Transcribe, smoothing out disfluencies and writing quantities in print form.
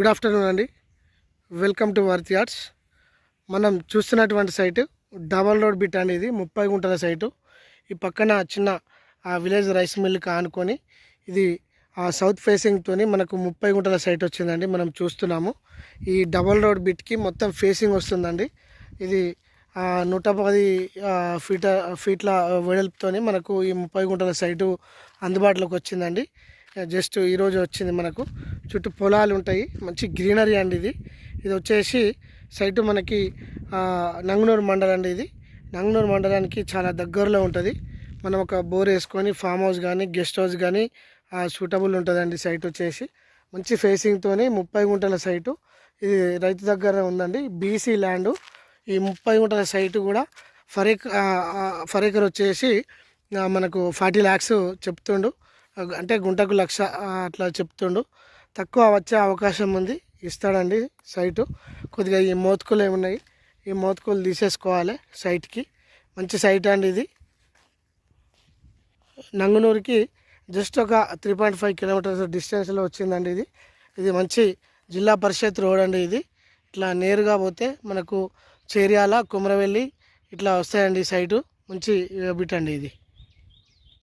Good afternoon అండి. Welcome to worth yards. మనం చూస్తున్నటువంటి సైటు డబల్ రోడ్ బిట్ అనేది 30 గుంటల సైటు. ఈ పక్కన చిన్న విలేజ్ రైస్ మిల్ ఆనుకొని ఇది సౌత్ ఫేసింగ్తోని మనకు 30 గుంటల సైట్ వచ్చిందండి. మనం చూస్తున్నాము ఈ డబల్ రోడ్ బిట్కి మొత్తం ఫేసింగ్ వస్తుందండి. ఇది 110 ఫీట్ల వెడల్పుతోని మనకు ఈ 30 గుంటల సైటు అందుబాటులోకి వచ్చిందండి. జస్ట్ ఈరోజు వచ్చింది. మనకు చుట్టూ పొలాలు ఉంటాయి, మంచి గ్రీనరీ అండి. ఇది వచ్చేసి సైటు మనకి నంగునూరు మండలం అండి. ఇది నంగునూరు మండలానికి చాలా దగ్గరలో ఉంటుంది. మనం ఒక బోర్ వేసుకొని ఫామ్ హౌస్ కానీ గెస్ట్ హౌస్ కానీ సూటబుల్ ఉంటుందండి. సైట్ వచ్చేసి మంచి ఫేసింగ్తోని 30 గుంటల సైటు. ఇది రైతు దగ్గర ఉందండి, బీసీ ల్యాండ్. ఈ 30 గుంటల సైటు కూడా ఫర్ ఎకర్ వచ్చేసి మనకు 40 lakhs చెప్తుండు. అంటే గుంటకు 1,00,000 అట్లా చెప్తుండు. తక్కువ వచ్చే అవకాశం ఉంది, ఇస్తాడండి సైటు. కొద్దిగా ఈ మోతుకులు ఏమున్నాయి, ఈ మోతుకులు తీసేసుకోవాలి సైట్కి. మంచి సైట్ అండి. ఇది నంగునూరుకి జస్ట్ ఒక 3.5 kilometers డిస్టెన్స్లో వచ్చిందండి. ఇది మంచి జిల్లా పరిషత్ రోడ్ అండి. ఇది ఇట్లా నేరుగా పోతే మనకు చేర్యాల, కుమరవెల్లి ఇట్లా వస్తాయండి. సైటు మంచి బిట్ అండి ఇది.